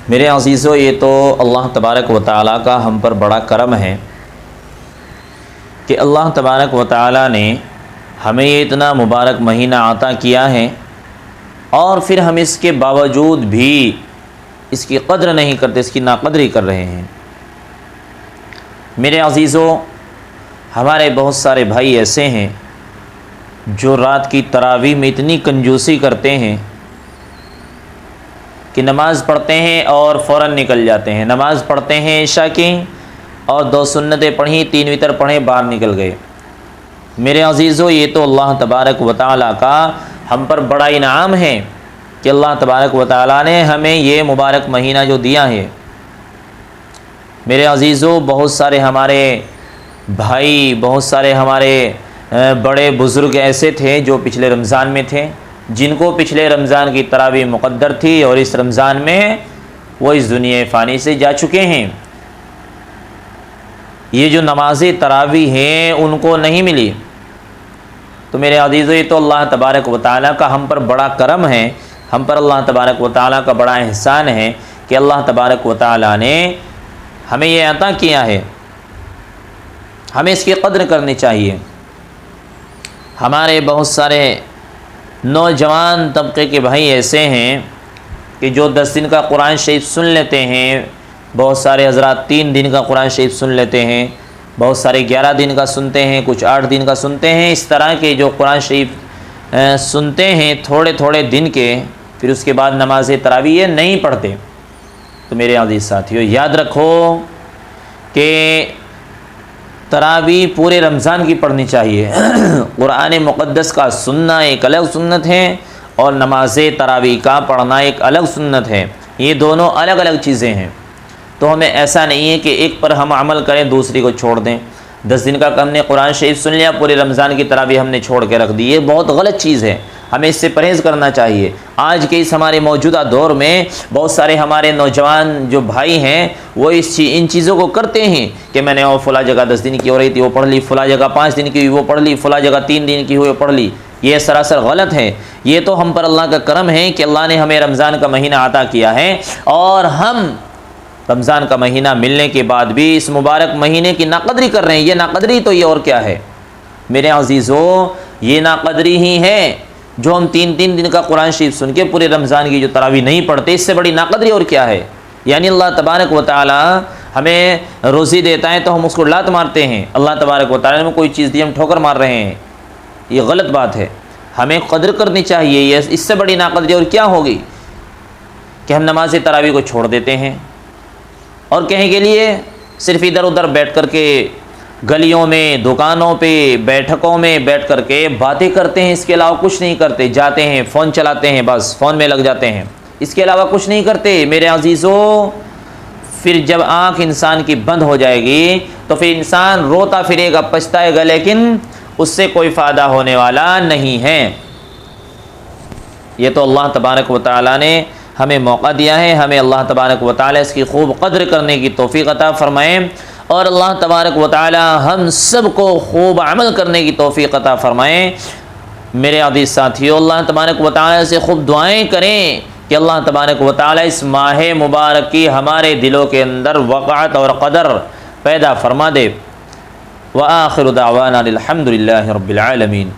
میرے عزیزو، یہ تو اللہ تبارک و تعالیٰ کا ہم پر بڑا کرم ہے کہ اللہ تبارک و تعالیٰ نے ہمیں یہ اتنا مبارک مہینہ عطا کیا ہے، اور پھر ہم اس کے باوجود بھی اس کی قدر نہیں کرتے، اس کی ناقدری کر رہے ہیں۔ میرے عزیزو، ہمارے بہت سارے بھائی ایسے ہیں جو رات کی تراویح میں اتنی کنجوسی کرتے ہیں کہ نماز پڑھتے ہیں اور فوراً نکل جاتے ہیں، نماز پڑھتے ہیں عشاء کی اور 2 سنتیں پڑھیں، 3 وتر پڑھیں، باہر نکل گئے۔ میرے عزیزو، یہ تو اللہ تبارک و تعالیٰ کا ہم پر بڑا انعام ہے کہ اللہ تبارک و تعالیٰ نے ہمیں یہ مبارک مہینہ جو دیا ہے۔ میرے عزیزو، بہت سارے ہمارے بھائی، بہت سارے ہمارے بڑے بزرگ ایسے تھے جو پچھلے رمضان میں تھے، جن کو پچھلے رمضان کی تراویح مقدر تھی، اور اس رمضان میں وہ اس دنیا فانی سے جا چکے ہیں۔ یہ جو نماز تراویح ہیں ان کو نہیں ملی۔ تو میرے عزیزو، یہ تو اللہ تبارک و تعالیٰ کا ہم پر بڑا کرم ہے، ہم پر اللہ تبارک و تعالیٰ کا بڑا احسان ہے کہ اللہ تبارک و تعالیٰ نے ہمیں یہ عطا کیا ہے۔ ہمیں اس کی قدر کرنی چاہیے۔ ہمارے بہت سارے نوجوان طبقے کے بھائی ایسے ہیں کہ جو 10 دن کا قرآن شریف سن لیتے ہیں، بہت سارے حضرات 3 دن کا قرآن شریف سن لیتے ہیں، بہت سارے 11 دن کا سنتے ہیں، کچھ 8 دن کا سنتے ہیں۔ اس طرح کے جو قرآن شریف سنتے ہیں تھوڑے تھوڑے دن کے، پھر اس کے بعد نماز تراویح نہیں پڑھتے۔ تو میرے عزیز ساتھیو، یاد رکھو کہ تراویح پورے رمضان کی پڑھنی چاہیے۔ قرآن مقدس کا سننا ایک الگ سنت ہے، اور نماز تراویح کا پڑھنا ایک الگ سنت ہے۔ یہ دونوں الگ الگ چیزیں ہیں۔ تو ہمیں ایسا نہیں ہے کہ ایک پر ہم عمل کریں دوسری کو چھوڑ دیں۔ 10 دن کا ہم نے قرآن شریف سن لیا، پورے رمضان کی تراویح ہم نے چھوڑ کے رکھ دی، یہ بہت غلط چیز ہے۔ ہمیں اس سے پرہیز کرنا چاہیے۔ آج کے اس ہمارے موجودہ دور میں بہت سارے ہمارے نوجوان جو بھائی ہیں وہ ان چیزوں کو کرتے ہیں کہ میں نے وہ فلاں جگہ 10 دن کی ہو رہی تھی وہ پڑھ لی، فلاں جگہ 5 دن کی ہوئی وہ پڑھ لی، فلاں جگہ 3 دن کی ہوئی وہ پڑھ لی۔ یہ سراسر غلط ہے۔ یہ تو ہم پر اللہ کا کرم ہے کہ اللہ نے ہمیں رمضان کا مہینہ عطا کیا ہے، اور ہم رمضان کا مہینہ ملنے کے بعد بھی اس مبارک مہینے کی ناقدری کر رہے ہیں۔ یہ ناقدری تو یہ اور کیا ہے؟ میرے عزیزو، یہ ناقدری ہی ہے جو ہم 3 دن کا قرآن شریف سن کے پورے رمضان کی جو تراویح نہیں پڑھتے، اس سے بڑی ناقدری اور کیا ہے؟ یعنی اللہ تبارک و تعالی ہمیں روزی دیتا ہے تو ہم اس کو لات مارتے ہیں۔ اللہ تبارک و تعالی نے کوئی چیز دی، ہم ٹھوکر مار رہے ہیں۔ یہ غلط بات ہے۔ ہمیں قدر کرنی چاہیے۔ یہ اس سے بڑی ناقدری اور کیا ہوگی کہ ہم نماز تراویح کو چھوڑ دیتے ہیں اور کہیں کے لیے صرف ادھر ادھر بیٹھ کر کے گلیوں میں، دکانوں پہ، بیٹھکوں میں بیٹھ کر کے باتیں کرتے ہیں، اس کے علاوہ کچھ نہیں کرتے۔ جاتے ہیں، فون چلاتے ہیں، بس فون میں لگ جاتے ہیں، اس کے علاوہ کچھ نہیں کرتے۔ میرے عزیزو، پھر جب آنکھ انسان کی بند ہو جائے گی تو پھر انسان روتا پھرے گا، پچھتائے گا، لیکن اس سے کوئی فائدہ ہونے والا نہیں ہے۔ یہ تو اللہ تبارک و تعالیٰ نے ہمیں موقع دیا ہے۔ ہمیں اللہ تبارک و تعالیٰ اس کی خوب قدر کرنے کی توفیق عطا فرمائے، اور اللہ تبارک و تعالیٰ ہم سب کو خوب عمل کرنے کی توفیق عطا فرمائے۔ میرے عزیز ساتھیو، اللہ تبارک و تعالیٰ سے خوب دعائیں کریں کہ اللہ تبارک و تعالیٰ اس ماہ مبارک کی ہمارے دلوں کے اندر وقعت اور قدر پیدا فرما دے۔ وآخر دعوانا الحمد للہ رب العالمین۔